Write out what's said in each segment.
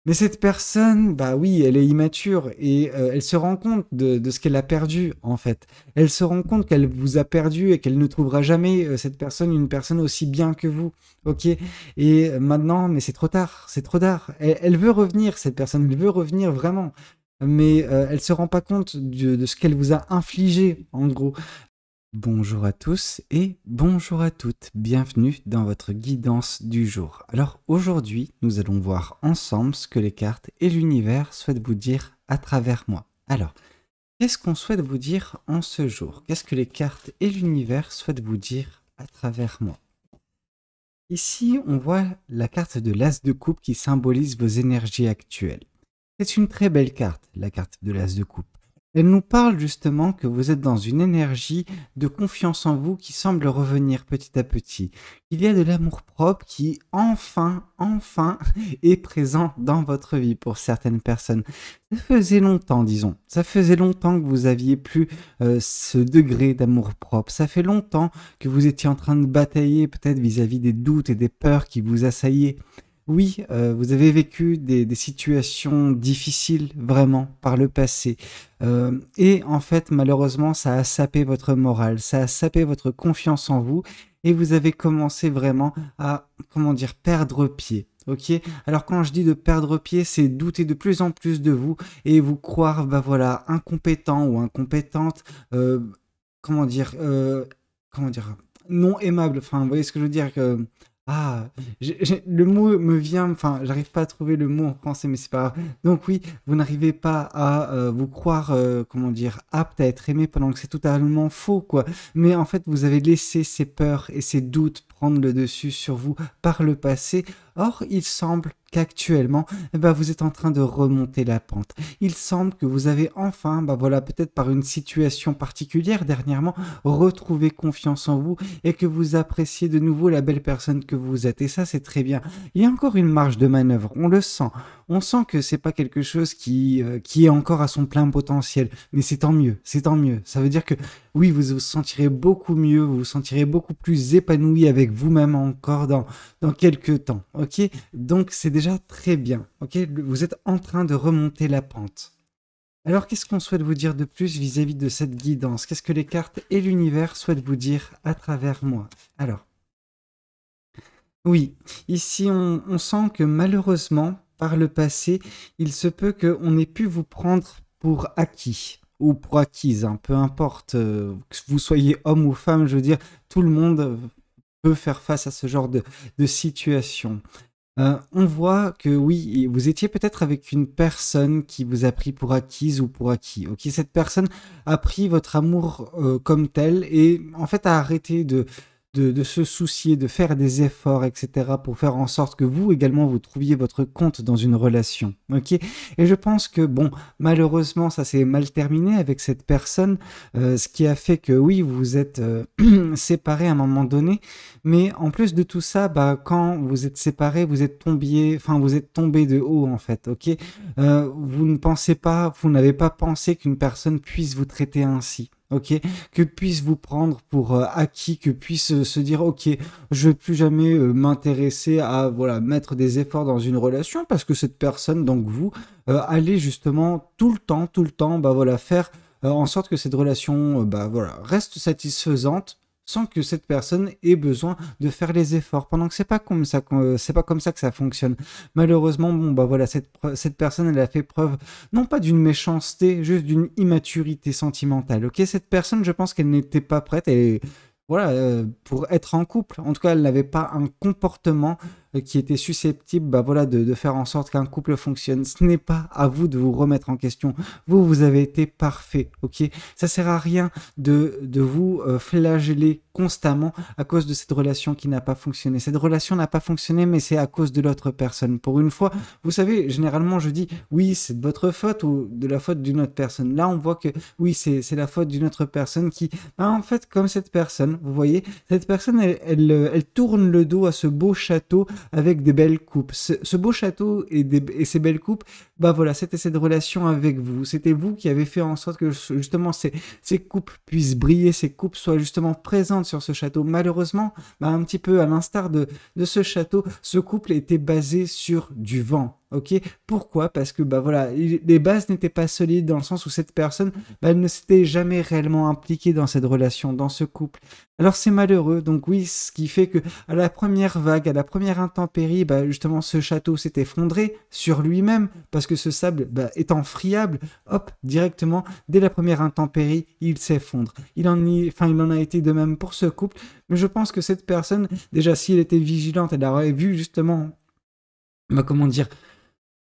Mais cette personne, bah oui, elle est immature et elle se rend compte de ce qu'elle a perdu, en fait. Elle se rend compte qu'elle vous a perdu et qu'elle ne trouvera jamais, cette personne, une personne aussi bien que vous, ok? Et maintenant, mais c'est trop tard, c'est trop tard. Elle veut revenir, cette personne, elle veut revenir vraiment. Mais elle se rend pas compte de ce qu'elle vous a infligé, en gros. Bonjour à tous et bonjour à toutes, bienvenue dans votre guidance du jour. Alors aujourd'hui, nous allons voir ensemble ce que les cartes et l'univers souhaitent vous dire à travers moi. Alors, qu'est-ce qu'on souhaite vous dire en ce jour? Qu'est-ce que les cartes et l'univers souhaitent vous dire à travers moi? Ici, on voit la carte de l'As de coupe qui symbolise vos énergies actuelles. C'est une très belle carte, la carte de l'As de coupe. Elle nous parle justement que vous êtes dans une énergie de confiance en vous qui semble revenir petit à petit. Il y a de l'amour-propre qui enfin est présent dans votre vie pour certaines personnes. Ça faisait longtemps, disons. Ça faisait longtemps que vous aviez plus ce degré d'amour-propre. Ça fait longtemps que vous étiez en train de batailler peut-être vis-à-vis des doutes et des peurs qui vous assaillaient. Oui, vous avez vécu des situations difficiles vraiment par le passé. Et en fait, malheureusement, ça a sapé votre morale, ça a sapé votre confiance en vous et vous avez commencé vraiment à, comment dire, perdre pied. Ok? Alors quand je dis de perdre pied, c'est douter de plus en plus de vous et vous croire, bah voilà, incompétent ou incompétente, comment dire, comment dire, non aimable. Enfin, vous voyez ce que je veux dire que ah, le mot me vient, enfin, j'arrive pas à trouver le mot en français, mais c'est pas grave. Donc oui, vous n'arrivez pas à vous croire, comment dire, apte à être aimé pendant que c'est totalement faux, quoi. Mais en fait, vous avez laissé ces peurs et ces doutes prendre le dessus sur vous par le passé. Or, il semble qu'actuellement, eh ben, vous êtes en train de remonter la pente. Il semble que vous avez enfin, bah voilà, peut-être par une situation particulière dernièrement, retrouvé confiance en vous et que vous appréciez de nouveau la belle personne que vous êtes. Et ça, c'est très bien. Il y a encore une marge de manœuvre, on le sent. On sent que c'est pas quelque chose qui est encore à son plein potentiel. Mais c'est tant mieux, c'est tant mieux. Ça veut dire que oui, vous vous sentirez beaucoup mieux, vous vous sentirez beaucoup plus épanoui avec vous-même encore dans quelques temps. Ok? Donc c'est déjà très bien. Ok? Vous êtes en train de remonter la pente. Alors, qu'est-ce qu'on souhaite vous dire de plus vis-à-vis de cette guidance? Qu'est-ce que les cartes et l'univers souhaitent vous dire à travers moi? Alors, oui, ici on sent que malheureusement, par le passé, il se peut qu'on ait pu vous prendre pour acquis ou pour acquise, hein, peu importe, que vous soyez homme ou femme, je veux dire, tout le monde peut faire face à ce genre de situation. On voit que oui, vous étiez peut-être avec une personne qui vous a pris pour acquise ou pour acquis. Ok, cette personne a pris votre amour comme tel et en fait a arrêté de se soucier, de faire des efforts, etc. pour faire en sorte que vous également vous trouviez votre compte dans une relation. Ok, et je pense que bon, malheureusement, ça s'est mal terminé avec cette personne, ce qui a fait que oui, vous vous êtes séparés à un moment donné. Mais en plus de tout ça, bah, quand vous êtes séparés, vous êtes tombé, enfin vous êtes tombé de haut en fait, ok. Vous ne pensez pas, vous n'avez pas pensé qu'une personne puisse vous traiter ainsi. Ok, que puisse vous prendre pour acquis, que puisse se dire ok, je vais plus jamais m'intéresser à voilà mettre des efforts dans une relation parce que cette personne, donc vous, allez justement tout le temps, bah voilà faire en sorte que cette relation, bah voilà, reste satisfaisante sans que cette personne ait besoin de faire les efforts. Pendant que c'est pas comme ça, c'est pas comme ça que ça fonctionne. Malheureusement, bon bah voilà, cette personne, elle a fait preuve non pas d'une méchanceté, juste d'une immaturité sentimentale. Ok, cette personne, je pense qu'elle n'était pas prête et voilà, pour être en couple. En tout cas, elle n'avait pas un comportement qui était susceptible bah, voilà, de faire en sorte qu'un couple fonctionne. Ce n'est pas à vous de vous remettre en question. Vous avez été parfait, ok. Ça sert à rien de vous flageller constamment à cause de cette relation qui n'a pas fonctionné. Cette relation n'a pas fonctionné, mais c'est à cause de l'autre personne. Pour une fois, vous savez, généralement, je dis oui, c'est de votre faute ou de la faute d'une autre personne. Là, on voit que oui, c'est la faute d'une autre personne qui, bah, en fait, comme cette personne, vous voyez, cette personne, elle tourne le dos à ce beau château avec des belles coupes. Ce beau château et ces belles coupes, bah voilà, c'était cette relation avec vous. C'était vous qui avez fait en sorte que justement ces coupes puissent briller, ces coupes soient justement présentes sur ce château. Malheureusement, bah, un petit peu à l'instar de ce château, ce couple était basé sur du vent. ok? Pourquoi? Parce que bah voilà, les bases n'étaient pas solides dans le sens où cette personne, bah, elle ne s'était jamais réellement impliquée dans cette relation, dans ce couple. Alors c'est malheureux, donc oui, ce qui fait que à la première vague, à la première intempérie, bah justement ce château s'est effondré sur lui-même parce que ce sable bah, étant friable, hop, directement dès la première intempérie, il s'effondre. Il en a été de même pour ce couple, mais je pense que cette personne, déjà si elle était vigilante, elle aurait vu justement, bah comment dire,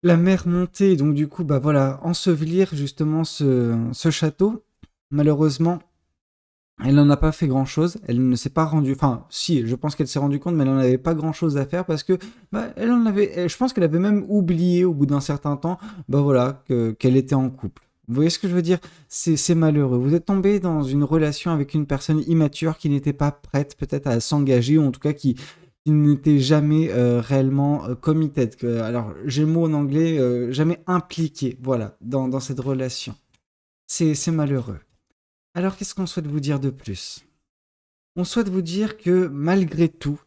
la mer monter, donc du coup bah voilà, ensevelir justement ce château. Malheureusement, elle n'en a pas fait grand-chose, elle ne s'est pas rendue... Enfin, si, je pense qu'elle s'est rendue compte, mais elle n'en avait pas grand-chose à faire parce que, bah, je pense qu'elle avait même oublié au bout d'un certain temps, bah voilà, qu'elle était en couple. Vous voyez ce que je veux dire? C'est malheureux. Vous êtes tombé dans une relation avec une personne immature qui n'était pas prête peut-être à s'engager, ou en tout cas qui n'était jamais réellement committed. Alors, j'ai le mot en anglais, jamais impliqué, voilà, dans cette relation. C'est malheureux. Alors, qu'est-ce qu'on souhaite vous dire de plus? On souhaite vous dire que malgré tout,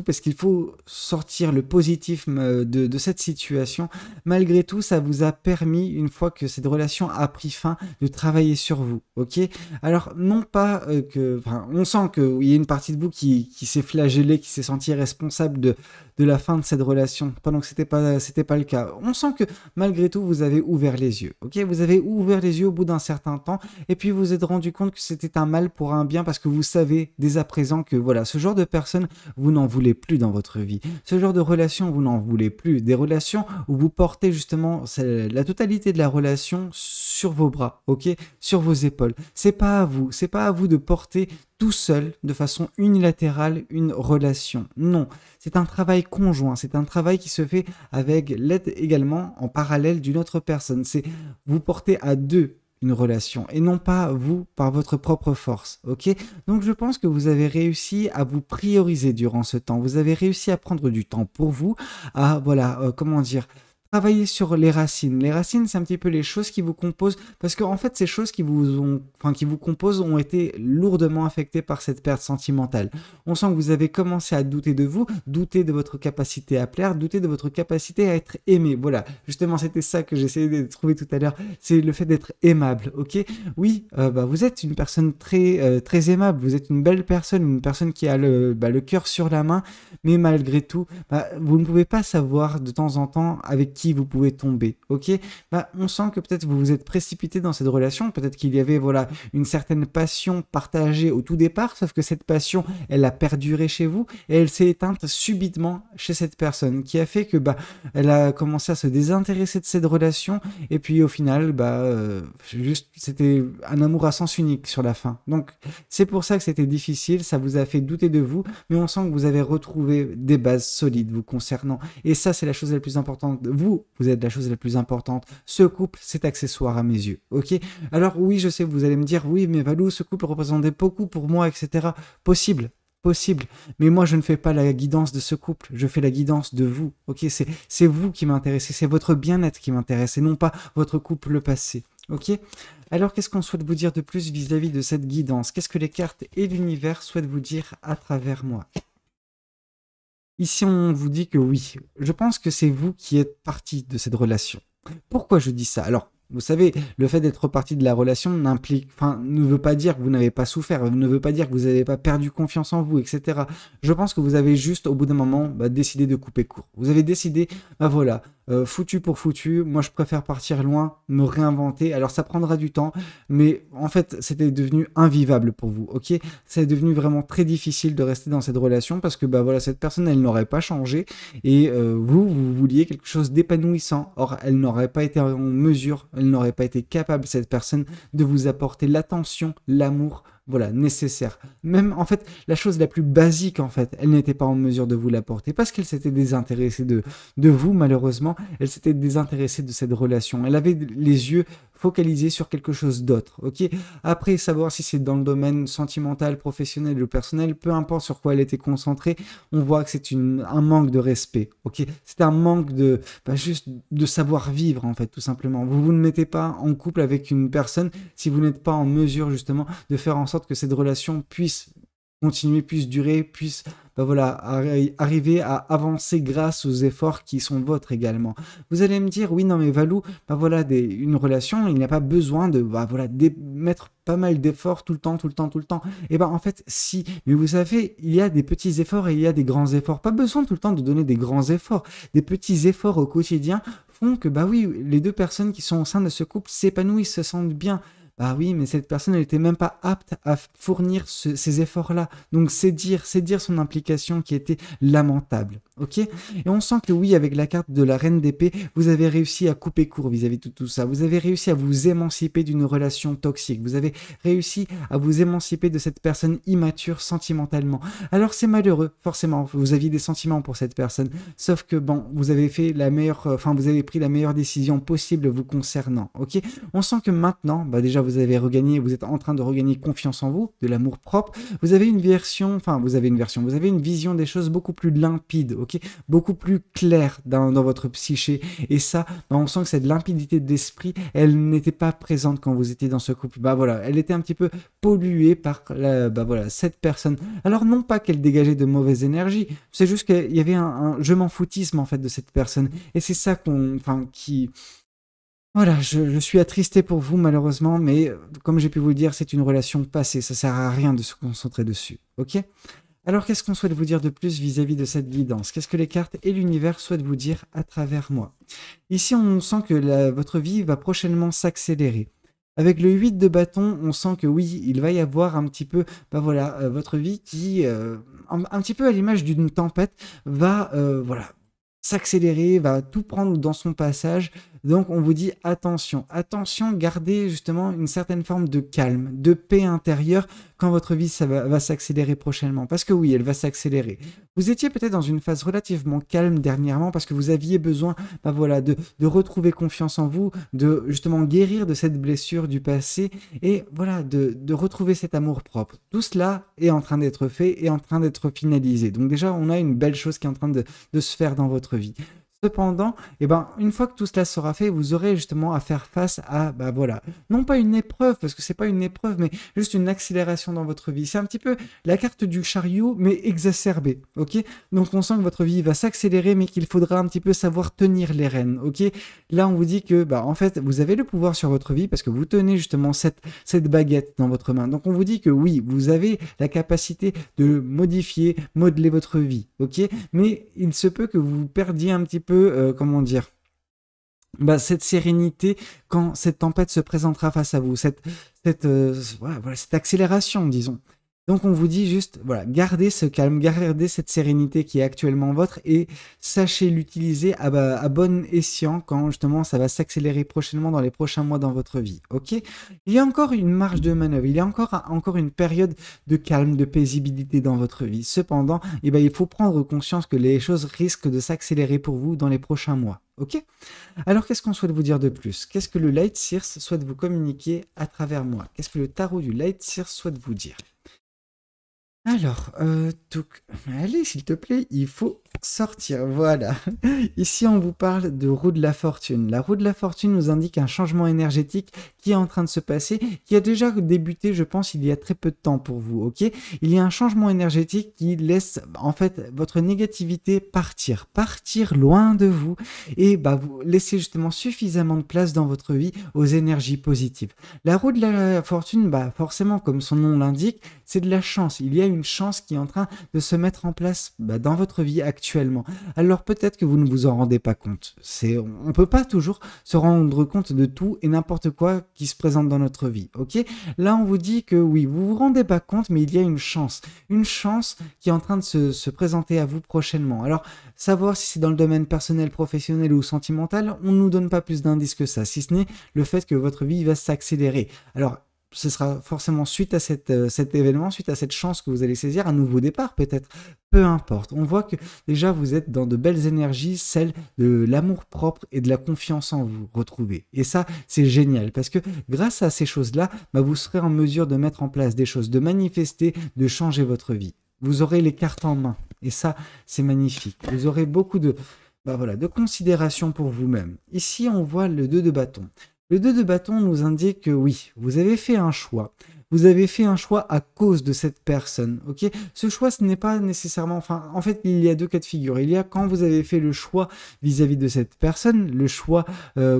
parce qu'il faut sortir le positif de cette situation, malgré tout, ça vous a permis, une fois que cette relation a pris fin, de travailler sur vous, ok? Alors, non pas que... Enfin, on sent qu'il y a une partie de vous qui s'est flagellée, qui s'est sentie responsable de la fin de cette relation, pendant que c'était pas le cas. On sent que, malgré tout, vous avez ouvert les yeux, ok? Vous avez ouvert les yeux au bout d'un certain temps, et puis vous vous êtes rendu compte que c'était un mal pour un bien, parce que vous savez dès à présent que, voilà, ce genre de personne, vous n'en voulez plus dans votre vie. Ce genre de relation, vous n'en voulez plus. Des relations où vous portez justement la totalité de la relation sur vos bras, ok? Sur vos épaules. C'est pas à vous de porter tout seul, de façon unilatérale, une relation. Non, c'est un travail conjoint, c'est un travail qui se fait avec l'aide également en parallèle d'une autre personne. C'est vous portez à deux une relation et non pas vous par votre propre force, ok? Donc je pense que vous avez réussi à vous prioriser durant ce temps, vous avez réussi à prendre du temps pour vous, à voilà, comment dire, travailler sur les racines. Les racines, c'est un petit peu les choses qui vous composent, parce qu'en fait, ces choses qui vous composent ont été lourdement affectées par cette perte sentimentale. On sent que vous avez commencé à douter de vous, douter de votre capacité à plaire, douter de votre capacité à être aimé. Voilà, justement, c'était ça que j'essayais de trouver tout à l'heure, c'est le fait d'être aimable, ok? Oui, bah, vous êtes une personne très aimable, vous êtes une personne qui a le cœur sur la main, mais malgré tout, bah, vous ne pouvez pas savoir de temps en temps avec qui vous pouvez tomber, ok? Bah, on sent que peut-être vous vous êtes précipité dans cette relation, peut-être qu'il y avait voilà une certaine passion partagée au tout départ, sauf que cette passion, elle a perduré chez vous et elle s'est éteinte subitement chez cette personne, qui a fait que bah, elle a commencé à se désintéresser de cette relation et puis au final, bah, juste c'était un amour à sens unique sur la fin. Donc c'est pour ça que c'était difficile, ça vous a fait douter de vous, mais on sent que vous avez retrouvé des bases solides vous concernant. Et ça, c'est la chose la plus importante. Vous êtes la chose la plus importante. Ce couple, c'est accessoire à mes yeux, ok? Alors oui, je sais, vous allez me dire, oui, mais Valou, ce couple représentait beaucoup pour moi, etc. Possible. Possible, mais moi je ne fais pas la guidance de ce couple, je fais la guidance de vous, ok? C'est vous qui m'intéressez, c'est votre bien-être qui m'intéresse et non pas votre couple passé, ok? Alors qu'est-ce qu'on souhaite vous dire de plus vis-à-vis de cette guidance? Qu'est-ce que les cartes et l'univers souhaitent vous dire à travers moi? Ici, on vous dit que oui. Je pense que c'est vous qui êtes partie de cette relation. Pourquoi je dis ça? Alors, vous savez, le fait d'être partie de la relation ne veut pas dire que vous n'avez pas souffert, ne veut pas dire que vous n'avez pas perdu confiance en vous, etc. Je pense que vous avez juste, au bout d'un moment, décidé de couper court. Vous avez décidé, voilà, foutu pour foutu, moi je préfère partir loin, me réinventer. Alors ça prendra du temps, mais en fait, c'était devenu invivable pour vous, ok? C'est devenu vraiment très difficile de rester dans cette relation parce que, voilà, cette personne, elle n'aurait pas changé et vous vouliez quelque chose d'épanouissant. Or, elle n'aurait pas été en mesure, elle n'aurait pas été capable, cette personne, de vous apporter l'attention, l'amour, voilà, nécessaire. Même, en fait, la chose la plus basique, en fait, elle n'était pas en mesure de vous l'apporter parce qu'elle s'était désintéressée de vous, malheureusement. Elle s'était désintéressée de cette relation. Elle avait les yeux focalisés sur quelque chose d'autre, ok? Après, savoir si c'est dans le domaine sentimental, professionnel ou personnel, peu importe sur quoi elle était concentrée, on voit que c'est un manque de respect, ok? C'est un manque juste de savoir vivre, en fait, tout simplement. Vous ne mettez pas en couple avec une personne si vous n'êtes pas en mesure, justement, de faire en sorte que cette relation puisse continuer, puisse durer, puisse bah voilà, arriver à avancer grâce aux efforts qui sont vôtres également. Vous allez me dire, oui, non, mais Valou, bah voilà, une relation, il n'y a pas besoin de, bah voilà, mettre pas mal d'efforts tout le temps, tout le temps, tout le temps. Et ben en fait, si, mais vous savez, il y a des petits efforts et il y a des grands efforts. Pas besoin tout le temps de donner des grands efforts. Des petits efforts au quotidien font que, bah oui, les deux personnes qui sont au sein de ce couple s'épanouissent, se sentent bien. Bah oui, mais cette personne, elle n'était même pas apte à fournir ces efforts-là. Donc c'est dire son implication qui était lamentable. Ok? Et on sent que oui, avec la carte de la reine d'épée, vous avez réussi à couper court vis-à-vis de tout ça. Vous avez réussi à vous émanciper d'une relation toxique. Vous avez réussi à vous émanciper de cette personne immature sentimentalement. Alors c'est malheureux, forcément. Vous aviez des sentiments pour cette personne. Sauf que bon, vous avez fait vous avez pris la meilleure décision possible vous concernant. Ok? On sent que maintenant, bah déjà vous êtes en train de regagner confiance en vous, de l'amour propre. Vous avez une vision des choses beaucoup plus limpide, ok, beaucoup plus claire dans votre psyché. Et ça, bah, on sent que cette limpidité d'esprit, elle n'était pas présente quand vous étiez dans ce couple. Bah voilà, elle était un petit peu polluée par cette personne. Alors non pas qu'elle dégageait de mauvaises énergies, c'est juste qu'il y avait un je m'en foutisme en fait de cette personne. Et c'est ça voilà, je suis attristé pour vous malheureusement, mais comme j'ai pu vous le dire, c'est une relation passée, ça sert à rien de se concentrer dessus, ok? Alors qu'est-ce qu'on souhaite vous dire de plus vis-à-vis de cette guidance? Qu'est-ce que les cartes et l'univers souhaitent vous dire à travers moi? Ici, on sent que votre vie va prochainement s'accélérer. Avec le 8 de bâton, on sent que oui, il va y avoir un petit peu, votre vie qui, un petit peu à l'image d'une tempête, va, s'accélérer, va tout prendre dans son passage. Donc on vous dit attention, attention, gardez justement une certaine forme de calme, de paix intérieure quand votre vie va s'accélérer prochainement. Parce que oui, elle va s'accélérer. Vous étiez peut-être dans une phase relativement calme dernièrement parce que vous aviez besoin de retrouver confiance en vous, de justement guérir de cette blessure du passé et voilà, de retrouver cet amour propre. Tout cela est en train d'être fait et en train d'être finalisé. Donc déjà, on a une belle chose qui est en train de se faire dans votre vie. Cependant, une fois que tout cela sera fait, vous aurez justement à faire face à, non pas une épreuve, parce que c'est pas une épreuve, mais juste une accélération dans votre vie. C'est un petit peu la carte du chariot, mais exacerbée, ok? Donc on sent que votre vie va s'accélérer, mais qu'il faudra un petit peu savoir tenir les rênes, ok? Là, on vous dit que, en fait, vous avez le pouvoir sur votre vie, parce que vous tenez justement cette baguette dans votre main. Donc on vous dit que oui, vous avez la capacité de modifier, modeler votre vie, ok? Mais il se peut que vous perdiez un petit peu cette sérénité quand cette tempête se présentera face à vous, cette accélération, disons. Donc on vous dit juste, gardez ce calme, gardez cette sérénité qui est actuellement vôtre et sachez l'utiliser à bon escient quand justement ça va s'accélérer prochainement dans les prochains mois dans votre vie, ok? Il y a encore une marge de manœuvre, il y a encore une période de calme, de paisibilité dans votre vie. Cependant, il faut prendre conscience que les choses risquent de s'accélérer pour vous dans les prochains mois, ok? Alors qu'est-ce qu'on souhaite vous dire de plus? Qu'est-ce que le Light Seers souhaite vous communiquer à travers moi? Qu'est-ce que le tarot du Light Seers souhaite vous dire? Alors, allez, s'il te plaît, il faut sortir, voilà. Ici, on vous parle de roue de la fortune. La roue de la fortune nous indique un changement énergétique qui est en train de se passer, qui a déjà débuté, je pense, il y a très peu de temps pour vous, ok? Il y a un changement énergétique qui laisse, en fait, votre négativité partir loin de vous et vous laissez justement suffisamment de place dans votre vie aux énergies positives. La roue de la fortune, forcément, comme son nom l'indique, c'est de la chance. Il y a une chance qui est en train de se mettre en place dans votre vie actuellement. Alors peut-être que vous ne vous en rendez pas compte. On ne peut pas toujours se rendre compte de tout et n'importe quoi qui se présente dans notre vie. Ok? Là, on vous dit que oui, vous vous rendez pas compte, mais il y a une chance qui est en train de se présenter à vous prochainement. Alors, savoir si c'est dans le domaine personnel, professionnel ou sentimental, on ne nous donne pas plus d'indices que ça, si ce n'est le fait que votre vie va s'accélérer. Alors, ce sera forcément suite à cet événement, suite à cette chance que vous allez saisir, un nouveau départ peut-être, peu importe. On voit que déjà vous êtes dans de belles énergies, celles de l'amour propre et de la confiance en vous retrouvée. Et ça, c'est génial parce que grâce à ces choses-là, vous serez en mesure de mettre en place des choses, de manifester, de changer votre vie. Vous aurez les cartes en main et ça, c'est magnifique. Vous aurez beaucoup de considération pour vous-même. Ici, on voit le 2 de bâton. Le 2 de bâton nous indique que oui, vous avez fait un choix. Vous avez fait un choix à cause de cette personne, ok? Ce choix, ce n'est pas nécessairement... Enfin, en fait, il y a deux cas de figure. Il y a quand vous avez fait le choix vis-à-vis de cette personne, le choix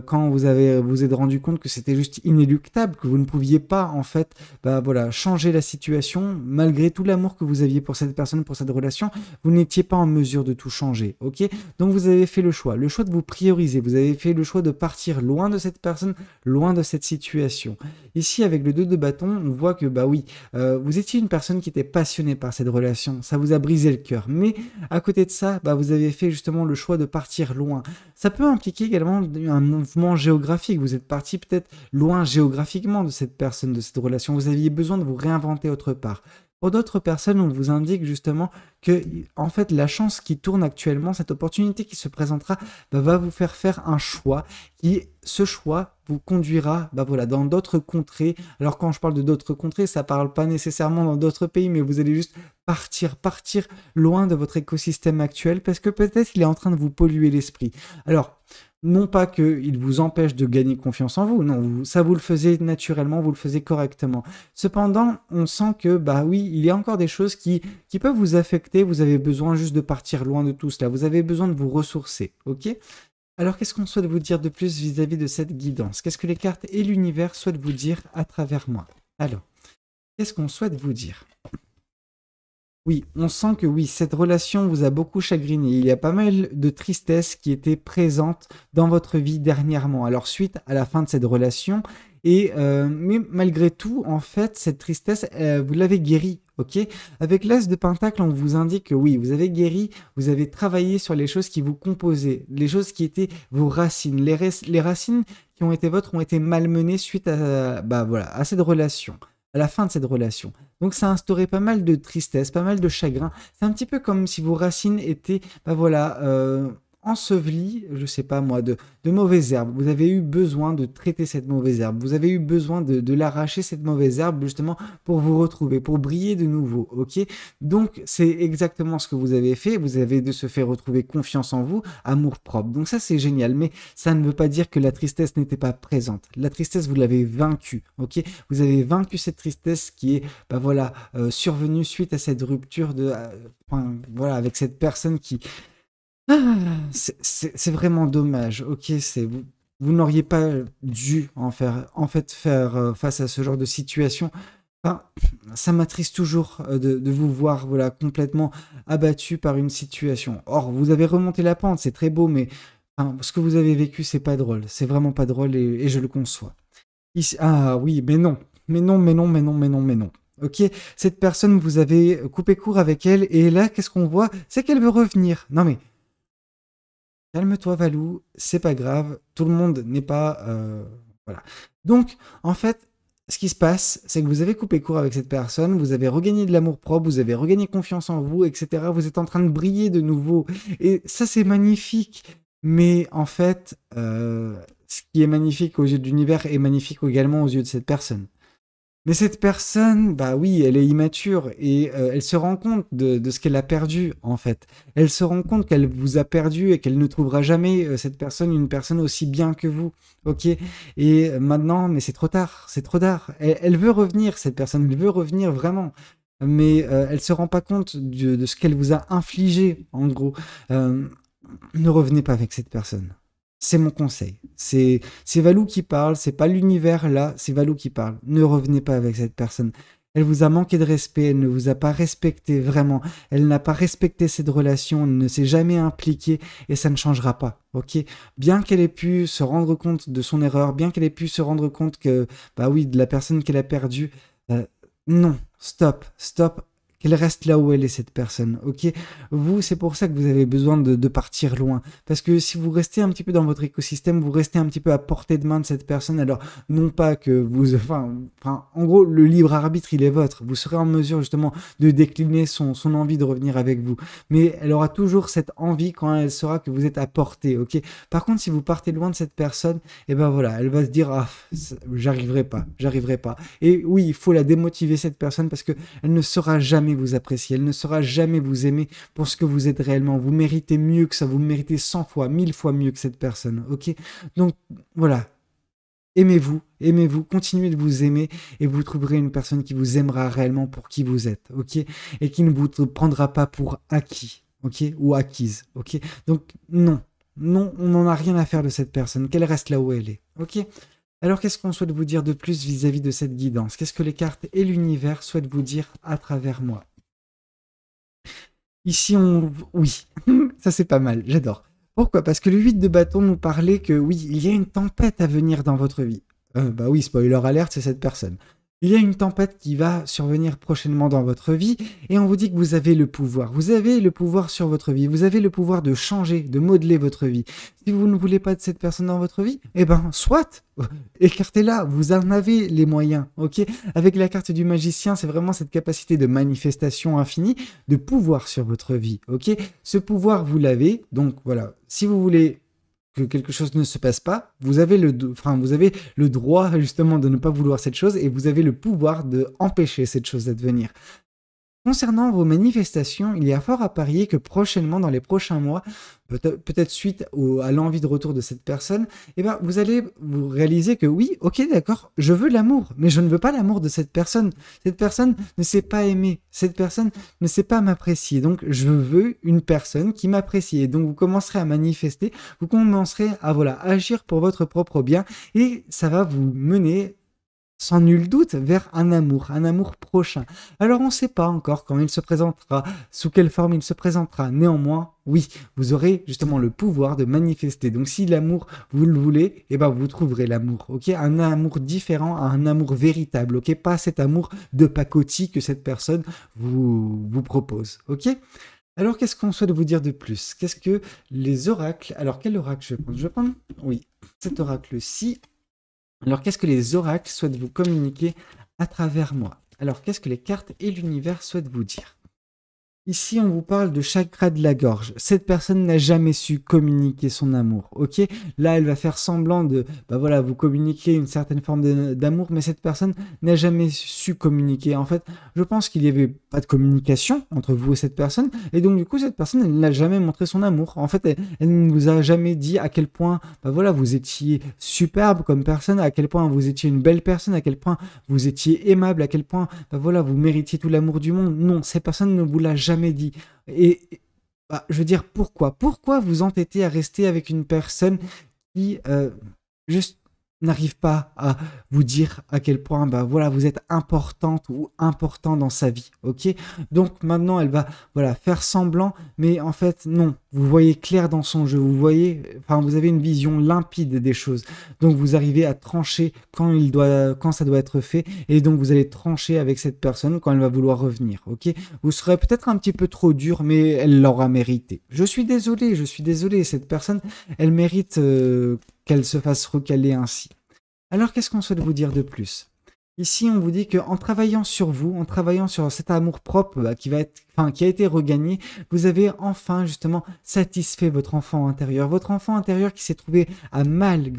quand vous êtes rendu compte que c'était juste inéluctable, que vous ne pouviez pas, en fait, bah voilà, changer la situation, malgré tout l'amour que vous aviez pour cette personne, pour cette relation, vous n'étiez pas en mesure de tout changer, ok? Donc vous avez fait le choix de vous prioriser, vous avez fait le choix de partir loin de cette personne, loin de cette situation. Ici, avec le 2 de bâton, on voit que, bah oui, vous étiez une personne qui était passionnée par cette relation, ça vous a brisé le cœur, mais à côté de ça, bah, vous avez fait justement le choix de partir loin. Ça peut impliquer également un mouvement géographique, vous êtes parti peut-être loin géographiquement de cette personne, de cette relation, vous aviez besoin de vous réinventer autre part. Pour d'autres personnes, on vous indique justement que, en fait, la chance qui tourne actuellement, cette opportunité qui se présentera, bah, va vous faire un choix qui, ce choix, vous conduira bah, voilà, dans d'autres contrées. Alors, quand je parle de d'autres contrées, ça ne parle pas nécessairement dans d'autres pays, mais vous allez juste partir loin de votre écosystème actuel parce que peut-être qu'il est en train de vous polluer l'esprit. Alors, non pas qu'il vous empêche de gagner confiance en vous, non, ça vous le faisiez naturellement, vous le faisiez correctement. Cependant, on sent que, bah oui, il y a encore des choses qui peuvent vous affecter, vous avez besoin juste de partir loin de tout cela, vous avez besoin de vous ressourcer, ok? Alors, qu'est-ce qu'on souhaite vous dire de plus vis-à-vis de cette guidance? Qu'est-ce que les cartes et l'univers souhaitent vous dire à travers moi? Alors, qu'est-ce qu'on souhaite vous dire? Oui, on sent que oui, cette relation vous a beaucoup chagriné. Il y a pas mal de tristesse qui était présente dans votre vie dernièrement. Alors suite à la fin de cette relation, mais malgré tout, en fait, cette tristesse, vous l'avez guérie, ok? Avec l'As de Pentacle, on vous indique que oui, vous avez guéri, vous avez travaillé sur les choses qui vous composaient, les choses qui étaient vos racines. Les racines qui ont été vôtres ont été malmenées suite à, bah, voilà, à cette relation, à la fin de cette relation. Donc ça a instauré pas mal de tristesse, pas mal de chagrin. C'est un petit peu comme si vos racines étaient, bah voilà, ensevelies, je sais pas moi, de mauvaises herbes. Vous avez eu besoin de traiter cette mauvaise herbe. Vous avez eu besoin de l'arracher, cette mauvaise herbe, justement, pour vous retrouver, pour briller de nouveau, ok? Donc c'est exactement ce que vous avez fait. Vous avez de se faire retrouver confiance en vous, amour propre. Donc ça c'est génial, mais ça ne veut pas dire que la tristesse n'était pas présente. La tristesse, vous l'avez vaincue, ok? Vous avez vaincu cette tristesse qui est, bah voilà, survenue suite à cette rupture de, enfin, voilà, avec cette personne qui, ah, c'est vraiment dommage, ok? Vous n'auriez pas dû en fait faire face à ce genre de situation. Enfin, ça m'attriste toujours de vous voir voilà, complètement abattu par une situation. Or, vous avez remonté la pente, c'est très beau, mais enfin, ce que vous avez vécu, c'est pas drôle. C'est vraiment pas drôle et je le conçois. Ici, ah oui, mais non. Mais non, mais non, mais non, mais non, mais non. Ok, cette personne, vous avez coupé court avec elle, et là, qu'est-ce qu'on voit? C'est qu'elle veut revenir. Non mais, calme-toi, Valou, c'est pas grave, tout le monde n'est pas... voilà. Donc, en fait, ce qui se passe, c'est que vous avez coupé court avec cette personne, vous avez regagné de l'amour propre, vous avez regagné confiance en vous, etc. Vous êtes en train de briller de nouveau. Et ça, c'est magnifique. Mais en fait, ce qui est magnifique aux yeux de l'univers est magnifique également aux yeux de cette personne. Mais cette personne, bah oui, elle est immature et elle se rend compte de ce qu'elle a perdu en fait. Elle se rend compte qu'elle vous a perdu et qu'elle ne trouvera jamais cette personne une personne aussi bien que vous, ok? Et maintenant, mais c'est trop tard, c'est trop tard. Elle veut revenir, cette personne, elle veut revenir vraiment, mais elle se rend pas compte de ce qu'elle vous a infligé en gros. Euh, ne revenez pas avec cette personne. C'est mon conseil. C'est Valou qui parle, c'est pas l'univers là, c'est Valou qui parle. Ne revenez pas avec cette personne. Elle vous a manqué de respect, elle ne vous a pas respecté vraiment. Elle n'a pas respecté cette relation, elle ne s'est jamais impliquée et ça ne changera pas. Ok? Bien qu'elle ait pu se rendre compte de son erreur, bien qu'elle ait pu se rendre compte que, bah oui, de la personne qu'elle a perdue, non, stop, stop. Qu'elle reste là où elle est, cette personne, ok? Vous, c'est pour ça que vous avez besoin de partir loin. Parce que si vous restez un petit peu dans votre écosystème, vous restez un petit peu à portée de main de cette personne. Alors, non pas que vous... Enfin, en gros, le libre arbitre, il est votre. Vous serez en mesure, justement, de décliner son envie de revenir avec vous. Mais elle aura toujours cette envie quand elle saura que vous êtes à portée, ok? Par contre, si vous partez loin de cette personne, et ben voilà, elle va se dire, ah, j'arriverai pas, j'arriverai pas. Et oui, il faut la démotiver, cette personne, parce que elle ne saura jamais vous apprécier, elle ne saura jamais vous aimer pour ce que vous êtes réellement. Vous méritez mieux que ça, vous méritez 100 fois, 1000 fois mieux que cette personne, ok? Donc voilà, Aimez-vous, aimez-vous, continuez de vous aimer et vous trouverez une personne qui vous aimera réellement pour qui vous êtes, ok? Et qui ne vous prendra pas pour acquis, ok? Ou acquise, ok? Donc non, non, on n'en a rien à faire de cette personne, qu'elle reste là où elle est, ok? Alors qu'est-ce qu'on souhaite vous dire de plus vis-à-vis de cette guidance? Qu'est-ce que les cartes et l'univers souhaitent vous dire à travers moi? Ici, oui, ça c'est pas mal, j'adore. Pourquoi? Parce que le 8 de bâton nous parlait que oui, il y a une tempête à venir dans votre vie. Bah oui, spoiler alert, c'est cette personne. Il y a une tempête qui va survenir prochainement dans votre vie et on vous dit que vous avez le pouvoir. Vous avez le pouvoir sur votre vie. Vous avez le pouvoir de changer, de modeler votre vie. Si vous ne voulez pas de cette personne dans votre vie, eh ben, soit, écartez-la, vous en avez les moyens, ok? Avec la carte du magicien, c'est vraiment cette capacité de manifestation infinie, de pouvoir sur votre vie, ok? Ce pouvoir, vous l'avez, donc voilà, si vous voulez que quelque chose ne se passe pas, vous avez vous avez le droit justement de ne pas vouloir cette chose et vous avez le pouvoir de empêcher cette chose d'advenir. Concernant vos manifestations, il y a fort à parier que prochainement, dans les prochains mois, peut-être suite à l'envie de retour de cette personne, eh ben, vous allez vous réaliser que oui, ok, d'accord, je veux l'amour, mais je ne veux pas l'amour de cette personne. Cette personne ne sait pas aimer, cette personne ne sait pas m'apprécier. Donc, je veux une personne qui m'apprécie. Et donc, vous commencerez à manifester, vous commencerez à voilà, agir pour votre propre bien et ça va vous mener sans nul doute vers un amour prochain. Alors on ne sait pas encore quand il se présentera, sous quelle forme il se présentera. Néanmoins, oui, vous aurez justement le pouvoir de manifester. Donc si l'amour, vous le voulez, eh ben vous trouverez l'amour, ok? Un amour différent, un amour véritable, ok? Pas cet amour de pacotille que cette personne vous propose, ok? Alors qu'est-ce qu'on souhaite vous dire de plus? Qu'est-ce que les oracles... Alors quel oracle je vais prendre? Je vais prendre, oui, cet oracle-ci. Alors, qu'est-ce que les oracles souhaitent vous communiquer à travers moi? Alors, qu'est-ce que les cartes et l'univers souhaitent vous dire? Ici, on vous parle de chakra de la gorge. Cette personne n'a jamais su communiquer son amour, ok? Là, elle va faire semblant de, bah voilà, vous communiquer une certaine forme d'amour, mais cette personne n'a jamais su communiquer. En fait, je pense qu'il n'y avait pas de communication entre vous et cette personne, et donc du coup, cette personne, elle n'a jamais montré son amour. En fait, elle ne vous a jamais dit à quel point, bah voilà, vous étiez superbe comme personne, à quel point vous étiez une belle personne, à quel point vous étiez aimable, à quel point, bah voilà, vous méritiez tout l'amour du monde. Non, cette personne ne vous l'a jamais dit. Et bah, je veux dire, pourquoi vous entêtez à rester avec une personne qui juste n'arrive pas à vous dire à quel point bah voilà vous êtes importante ou important dans sa vie, ok? Donc maintenant elle va voilà faire semblant, mais en fait non, vous voyez clair dans son jeu, vous voyez, enfin vous avez une vision limpide des choses, donc vous arrivez à trancher quand ça doit être fait, et donc vous allez trancher avec cette personne quand elle va vouloir revenir, ok? Vous serez peut-être un petit peu trop dur, mais elle l'aura mérité. Je suis désolé, cette personne, elle mérite qu'elle se fasse recaler ainsi. Alors qu'est-ce qu'on souhaite vous dire de plus? Ici, on vous dit qu'en travaillant sur vous, en travaillant sur cet amour-propre qui a été regagné, vous avez enfin justement satisfait votre enfant intérieur. Votre enfant intérieur qui s'est trouvé à mal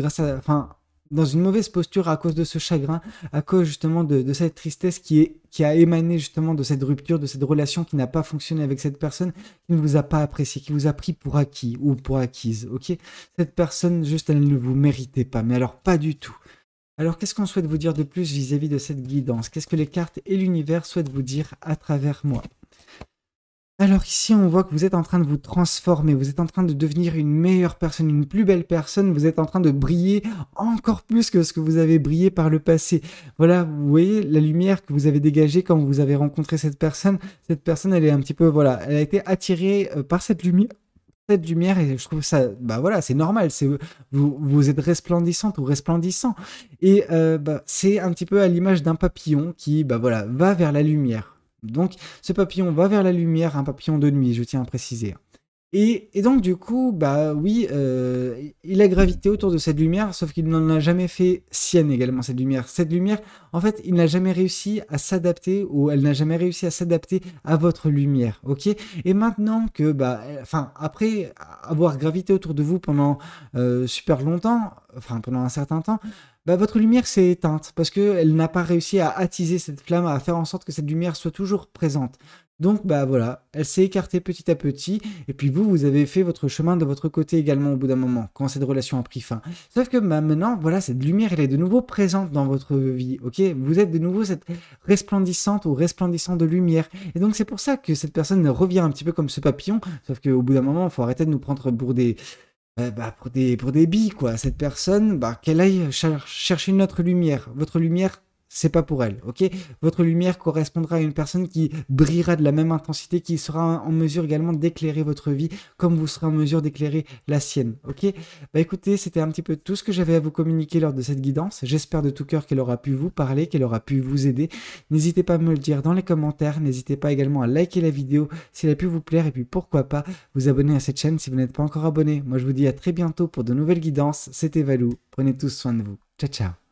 dans une mauvaise posture à cause de ce chagrin, à cause justement de cette tristesse qui a émané justement de cette rupture, de cette relation qui n'a pas fonctionné avec cette personne, qui ne vous a pas apprécié, qui vous a pris pour acquis ou pour acquise, ok? Cette personne, juste, elle ne vous méritait pas, mais alors pas du tout. Alors qu'est-ce qu'on souhaite vous dire de plus vis-à-vis de cette guidance? Qu'est-ce que les cartes et l'univers souhaitent vous dire à travers moi? Alors ici, on voit que vous êtes en train de vous transformer, vous êtes en train de devenir une meilleure personne, une plus belle personne, vous êtes en train de briller encore plus que ce que vous avez brillé par le passé. Voilà, vous voyez la lumière que vous avez dégagée quand vous avez rencontré cette personne, elle est un petit peu, voilà, elle a été attirée par cette lumière et je trouve ça, bah voilà, c'est normal, vous êtes resplendissante ou resplendissant et c'est un petit peu à l'image d'un papillon qui, bah voilà, va vers la lumière. Donc, ce papillon va vers la lumière, un papillon de nuit, je tiens à préciser. Et donc, du coup, bah oui, il a gravité autour de cette lumière, sauf qu'il n'en a jamais fait sienne également, cette lumière. Cette lumière, en fait, il n'a jamais réussi à s'adapter, ou elle n'a jamais réussi à s'adapter à votre lumière, ok? Et maintenant que, après avoir gravité autour de vous pendant super longtemps, pendant un certain temps, bah, votre lumière s'est éteinte parce qu'elle n'a pas réussi à attiser cette flamme, à faire en sorte que cette lumière soit toujours présente. Donc bah voilà, elle s'est écartée petit à petit, et puis vous avez fait votre chemin de votre côté également au bout d'un moment, quand cette relation a pris fin. Sauf que bah, maintenant, voilà, cette lumière, elle est de nouveau présente dans votre vie, ok? Vous êtes de nouveau cette resplendissante ou resplendissant de lumière. Et donc c'est pour ça que cette personne revient un petit peu comme ce papillon, sauf qu'au bout d'un moment, il faut arrêter de nous prendre pour des, pour des billes, quoi. Cette personne, bah, qu'elle aille chercher une autre lumière. Votre lumière, c'est pas pour elle, ok? Votre lumière correspondra à une personne qui brillera de la même intensité, qui sera en mesure également d'éclairer votre vie, comme vous serez en mesure d'éclairer la sienne, ok? Bah écoutez, c'était un petit peu tout ce que j'avais à vous communiquer lors de cette guidance. J'espère de tout cœur qu'elle aura pu vous parler, qu'elle aura pu vous aider. N'hésitez pas à me le dire dans les commentaires. N'hésitez pas également à liker la vidéo si elle a pu vous plaire. Et puis pourquoi pas vous abonner à cette chaîne si vous n'êtes pas encore abonné. Moi je vous dis à très bientôt pour de nouvelles guidances. C'était Valou. Prenez tous soin de vous. Ciao ciao.